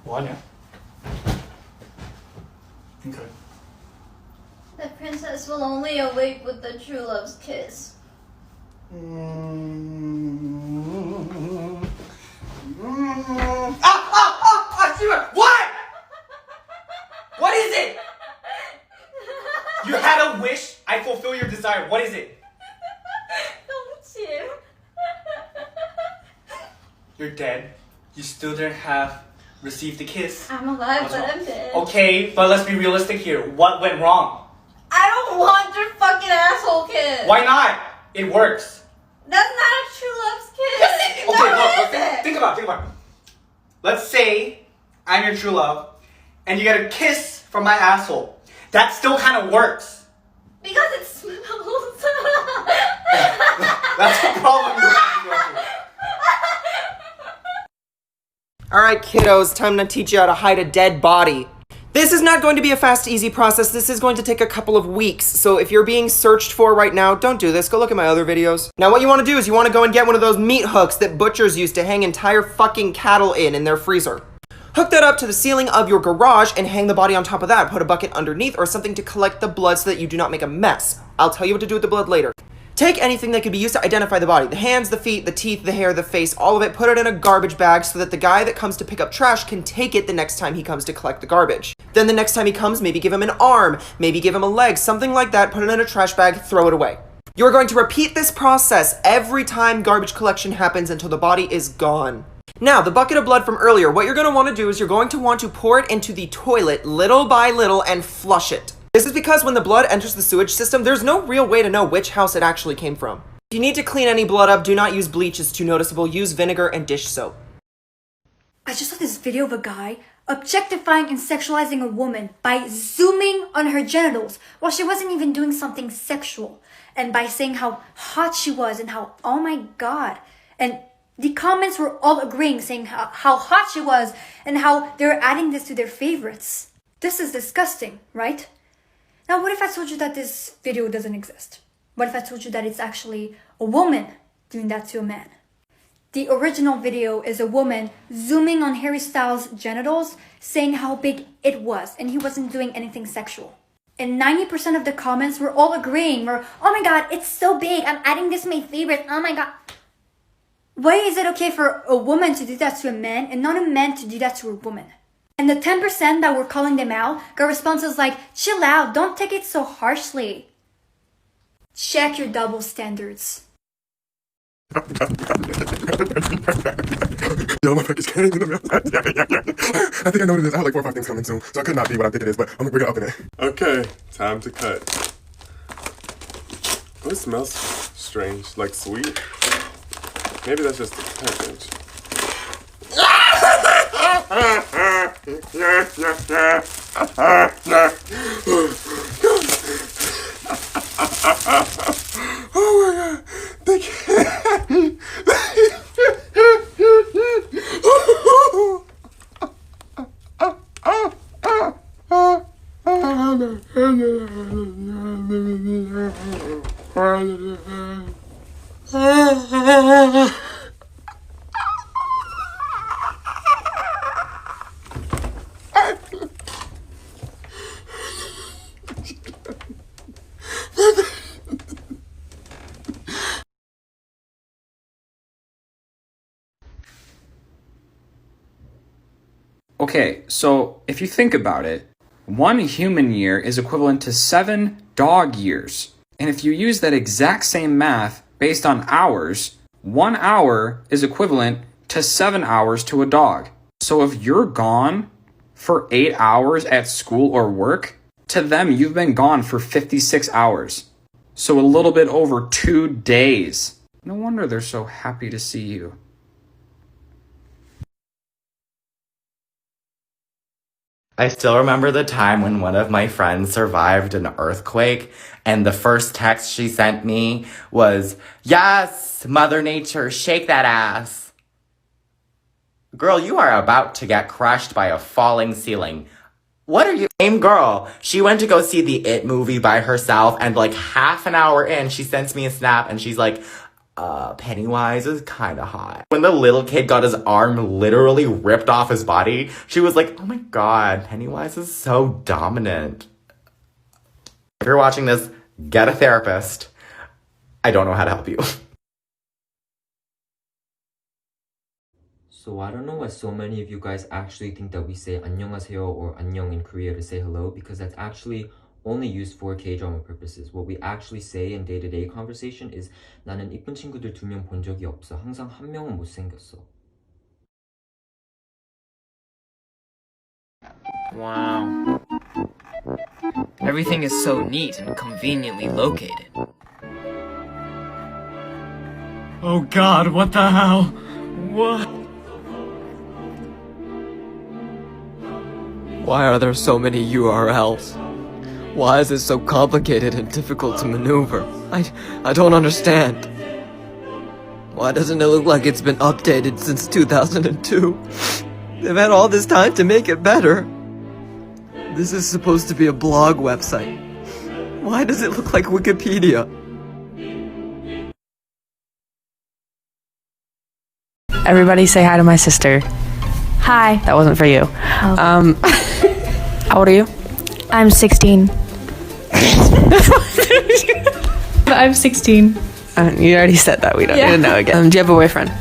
뭐하냐? Okay. The princess will only awake with the true love's kiss. What? What is it? You had a wish, I fulfill your desire. What is it? You're dead. You still didn't have received the kiss. I'm alive, but I'm dead. Okay, but let's be realistic here. What went wrong? I don't want your fucking asshole kiss. Why not? It works. That's not a true love's kiss. Okay, No, look, it isn't. think about it. Let's say I'm your true love, and you get a kiss from my asshole. That still kind of works. Because it smells. That's the problem you're having. Alright kiddos, time to teach you how to hide a dead body. This is not going to be a fast, easy process. This is going to take a couple of weeks. So if you're being searched for right now, don't do this. Go look at my other videos. Now what you want to do is you want to go and get one of those meat hooks that butchers used to hang entire fucking cattle in their freezer. Hook that up to the ceiling of your garage and hang the body on top of that. Put a bucket underneath or something to collect the blood so that you do not make a mess. I'll tell you what to do with the blood later. Take anything that could be used to identify the body. The hands, the feet, the teeth, the hair, the face, all of it. Put it in a garbage bag so that the guy that comes to pick up trash can take it the next time he comes to collect the garbage. Then the next time he comes, maybe give him an arm, maybe give him a leg, something like that. Put it in a trash bag, throw it away. You're going to repeat this process every time garbage collection happens until the body is gone. Now, the bucket of blood from earlier, what you're going to want to do is you're going to want to pour it into the toilet little by little and flush it. This is because when the blood enters the sewage system, there's no real way to know which house it actually came from. If you need to clean any blood up, do not use bleach, it's too noticeable. Use vinegar and dish soap. I just saw this video of a guy objectifying and sexualizing a woman by zooming on her genitals while she wasn't even doing something sexual, and by saying how hot she was and how, oh my god. And the comments were all agreeing, saying how hot she was and how they were adding this to their favorites. This is disgusting, right? Now, what if I told you that this video doesn't exist? What if I told you that it's actually a woman doing that to a man? The original video is a woman zooming on Harry Styles' genitals, saying how big it was, and he wasn't doing anything sexual. And 90% of the comments were all agreeing, oh my god, it's so big, I'm adding this to my favorite, oh my god. Why is it okay for a woman to do that to a man and not a man to do that to a woman? And the 10% that were calling them out got responses like, chill out, don't take it so harshly. Check your double standards. Yo, my pack is carrying in the mail. I think I know what it is. I have like 4 or 5 things coming soon, so it could not be what I think it is, but I'm gonna bring it up in it. Okay, time to cut. Oh, it smells strange, like sweet. Maybe that's just the package. Oh my god, they can't. Okay, so if you think about it, 1 human year is equivalent to 7 dog years. And if you use that exact same math based on hours, 1 hour is equivalent to 7 hours to a dog. So if you're gone for 8 hours at school or work, to them you've been gone for 56 hours. So a little bit over 2 days. No wonder they're so happy to see you. I still remember the time when one of my friends survived an earthquake, and the first text she sent me was, "Yes, Mother Nature, shake that ass." Girl, you are about to get crushed by a falling ceiling. What are you? Same girl. She went to go see the It movie by herself, and like half an hour in, she sends me a snap, and she's like, Pennywise is kinda hot. When the little kid got his arm literally ripped off his body, she was like, oh my god, Pennywise is so dominant. If you're watching this, get a therapist. I don't know how to help you. So I don't know why so many of you guys actually think that we say 안녕하세요 or 안녕 in Korea to say hello, because that's actually only used for K-drama purposes. What we actually say in day-to-day conversation is 나는 이쁜 친구들 2명 본 적이 없어. 항상 한 명은 못생겼어. Wow. Everything is so neat and conveniently located. Oh god, what the hell? What? Why are there so many URLs? Why is it so complicated and difficult to maneuver? I don't understand. Why doesn't it look like it's been updated since 2002? They've had all this time to make it better. This is supposed to be a blog website. Why does it look like Wikipedia? Everybody say hi to my sister. Hi. That wasn't for you. How old are you? I'm 16. I'm 16. You already said that. We don't need to know again. Do you have a boyfriend? You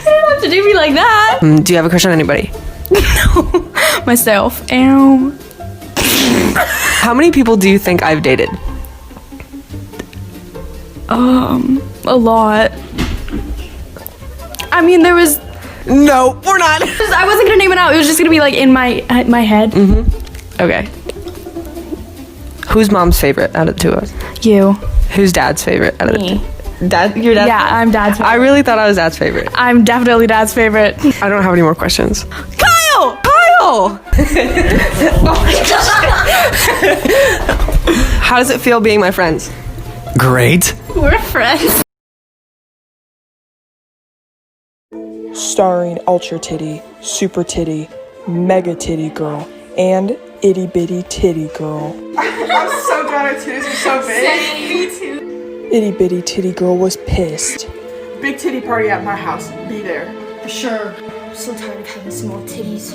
don't have to do me like that. Do you have a crush on anybody? No. Myself. How many people do you think I've dated? A lot. I mean, there was... No, we're not. I wasn't gonna name it out. It was just gonna be like in my head. Okay. Who's mom's favorite out of the two of us? You. Who's dad's favorite out of Me. the two? Dad? Your dad? Yeah, I'm dad's favorite. I really thought I was dad's favorite. I'm definitely dad's favorite. I don't have any more questions. Kyle! Kyle! How does it feel being my friends? Great. We're friends. Starring Ultra Titty, Super Titty, Mega Titty Girl, and Itty Bitty Titty Girl. I'm so glad our titties are so big. Itty Bitty Titty Girl was pissed. Big titty party at my house. Be there. For sure. I'm so tired of having small titties.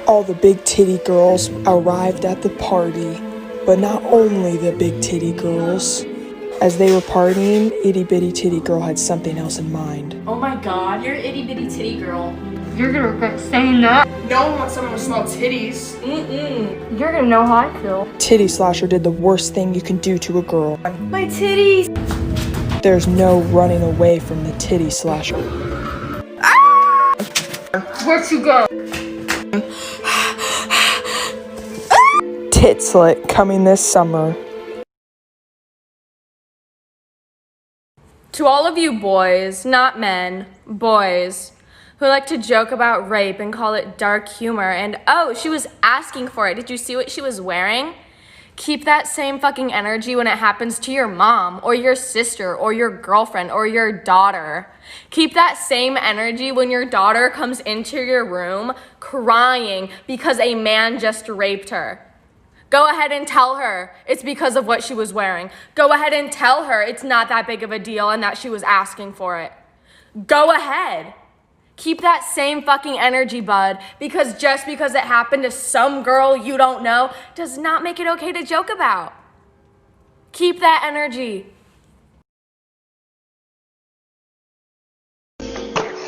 All the big titty girls arrived at the party, but not only the big titty girls. As they were partying, Itty Bitty Titty Girl had something else in mind. Oh my god, you're itty bitty titty girl. You're gonna regret saying that. No one wants someone with small titties. You're gonna know how I feel. Titty Slasher did the worst thing you can do to a girl. My titties! There's no running away from the Titty Slasher. Where'd you go? Tit Slit coming this summer. To all of you boys, not men, boys, who like to joke about rape and call it dark humor and, oh, she was asking for it. Did you see what she was wearing? Keep that same fucking energy when it happens to your mom or your sister or your girlfriend or your daughter. Keep that same energy when your daughter comes into your room crying because a man just raped her. Go ahead and tell her it's because of what she was wearing. Go ahead and tell her it's not that big of a deal and that she was asking for it. Go ahead. Keep that same fucking energy, bud, because just because it happened to some girl you don't know does not make it okay to joke about. Keep that energy.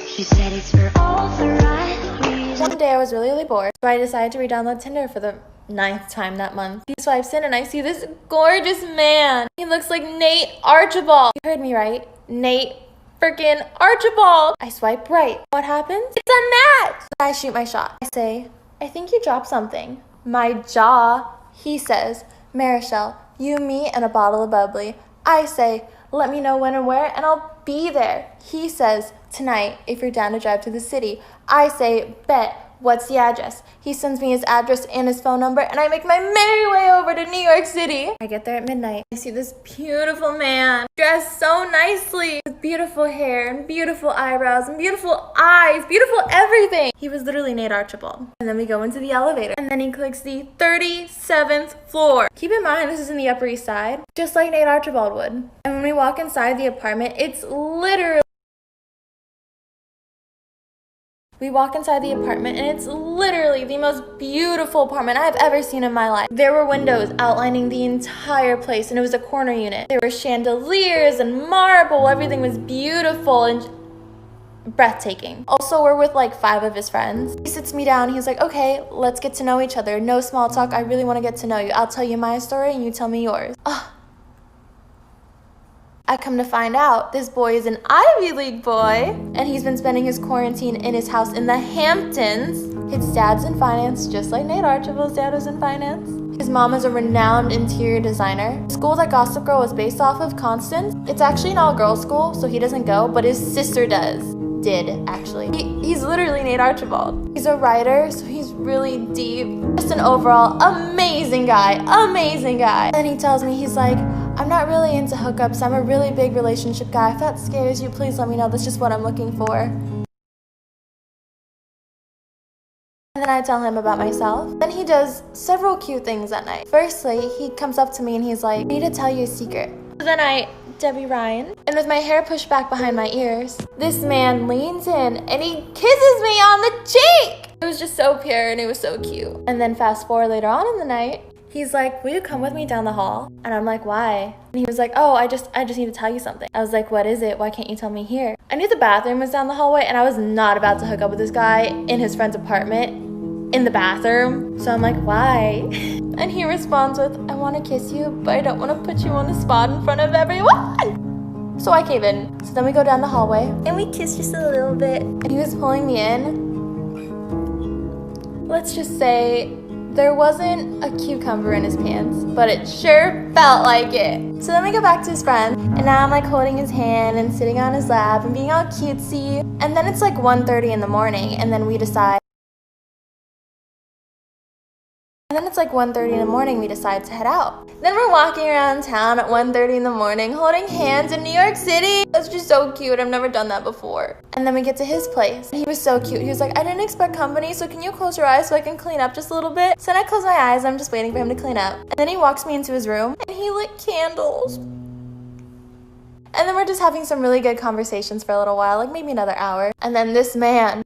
She said it's for all the right reasons. One day I was really bored, so I decided to re-download Tinder for the 9th time that month. He swipes in and I see this gorgeous man. He looks like Nate Archibald. You heard me right. Nate freaking Archibald. I swipe right. What happens? It's a match. I shoot my shot. I say, I think you dropped something. My jaw. He says, Marichelle, you, me, and a bottle of bubbly. I say, let me know when and where and I'll be there. He says, tonight, if you're down to drive to the city. I say, bet. what's the address? He sends me his address and his phone number, and I make my merry way over to New York City. I get there at midnight. I see this beautiful man dressed so nicely with beautiful hair and beautiful eyebrows and beautiful eyes, beautiful everything. He was literally Nate Archibald. And then we go into the elevator, and then he clicks the 37th floor. Keep in mind, this is in the Upper East Side, just like Nate Archibald would. And when we walk inside the apartment, it's literally We walk inside the apartment, and it's literally the most beautiful apartment I've ever seen in my life. There were windows outlining the entire place, and it was a corner unit. There were chandeliers and marble. Everything was beautiful and breathtaking. Also, we're with like 5 of his friends. He sits me down. He's like, okay, let's get to know each other. No small talk. I really want to get to know you. I'll tell you my story, and you tell me yours. I come to find out this boy is an Ivy League boy, and he's been spending his quarantine in his house in the Hamptons. His dad's in finance, just like Nate Archibald's dad was in finance. His mom is a renowned interior designer. The school that Gossip Girl was based off of, Constance, it's actually an all-girls school, so he doesn't go, but his sister did actually. He's literally Nate Archibald. He's a writer, so he's really deep. Just an overall amazing guy. And he tells me, he's like, I'm not really into hookups. I'm a really big relationship guy. If that scares you, please let me know. That's just what I'm looking for. And then I tell him about myself. Then he does several cute things that night. Firstly, he comes up to me and he's like, I need to tell you a secret. So then I, Debbie Ryan, and with my hair pushed back behind my ears, this man leans in and he kisses me on the cheek. It was just so pure and it was so cute. And then fast forward later on in the night, he's like, will you come with me down the hall? And I'm like, why? And he was like, oh, I just need to tell you something. I was like, what is it? Why can't you tell me here? I knew the bathroom was down the hallway, and I was not about to hook up with this guy in his friend's apartment in the bathroom. So I'm like, why? And he responds with, I want to kiss you, but I don't want to put you on the spot in front of everyone. So I cave in. So then we go down the hallway, and we kiss just a little bit. And he was pulling me in. Let's just say there wasn't a cucumber in his pants, but it sure felt like it. So then we go back to his friend, and now I'm like holding his hand and sitting on his lap and being all cutesy. And then it's like 1:30 in the morning, and then we decide. We decide to head out. Then we're walking around town at 1:30 in the morning, holding hands in New York City. That's just so cute. I've never done that before. And then we get to his place. He was so cute. He was like, I didn't expect company, so can you close your eyes so I can clean up just a little bit? So then I close my eyes. I'm just waiting for him to clean up. And then he walks me into his room, and he lit candles. And then we're just having some really good conversations for a little while, like maybe another hour. And then this man,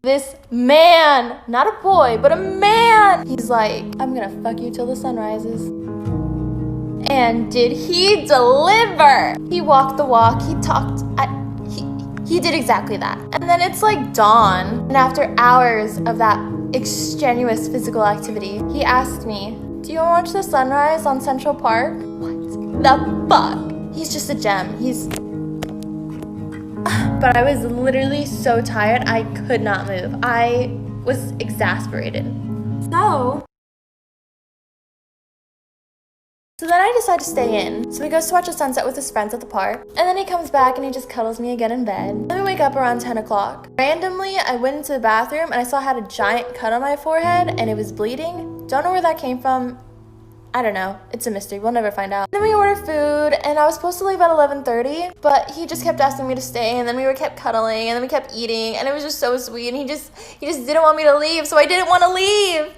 not a boy, but a man, he's like, I'm gonna fuck you till the sun rises. And did he deliver? He walked the walk, he talked, he did exactly that. And then it's like dawn. And after hours of that extraneous physical activity, he asked me, do you want to watch the sunrise on Central Park? What the fuck? He's just a gem. But I was literally so tired, I could not move. I was exasperated. So then I decide to stay in. So he goes to watch the sunset with his friends at the park. And then he comes back and he just cuddles me again in bed. Then we wake up around 10 o'clock. Randomly, I went into the bathroom and I saw I had a giant cut on my forehead and it was bleeding. Don't know where that came from. I don't know. It's a mystery. We'll never find out. Then we order food, and I was supposed to leave at 11:30, but he just kept asking me to stay, and then we kept cuddling, and then we kept eating, and it was just so sweet, and he just didn't want me to leave, so I didn't want to leave.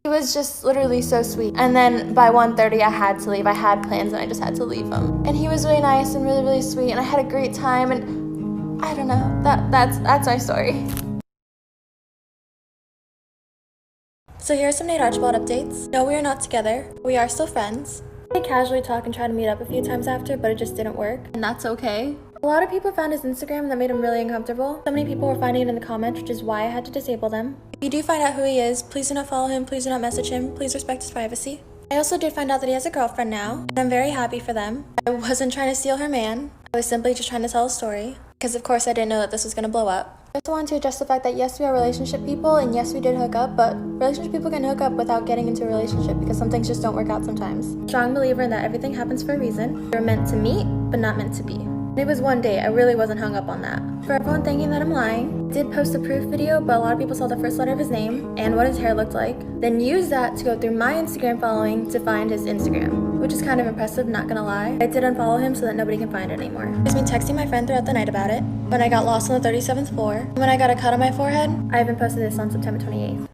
It was just literally so sweet. And then by 1:30, I had to leave. I had plans, and I just had to leave him. And he was really nice and really, really sweet, and I had a great time, and I don't know. That's my story. So here are some Nate Archibald updates. No, we are not together. We are still friends. We casually talk and try to meet up a few times after, but it just didn't work, and that's okay. A lot of people found his Instagram that made him really uncomfortable. So many people were finding it in the comments, which is why I had to disable them. If you do find out who he is, please do not follow him, please do not message him, please respect his privacy. I also did find out that he has a girlfriend now, and I'm very happy for them. I wasn't trying to steal her man. I was simply just trying to tell a story, because of course I didn't know that this was going to blow up. I also want to address the fact that yes, we are relationship people, and yes, we did hook up, but relationship people can hook up without getting into a relationship because some things just don't work out sometimes. Strong believer in that everything happens for a reason. We're meant to meet, but not meant to be. It was one day, I really wasn't hung up on that. For everyone thinking that I'm lying, I did post a proof video, but a lot of people saw the first letter of his name and what his hair looked like, then used that to go through my Instagram following to find his Instagram, which is kind of impressive, not gonna lie. I did unfollow him so that nobody can find it anymore. He's been texting my friend throughout the night about it, when I got lost on the 37th floor, when I got a cut on my forehead. I even posted this on September 28th.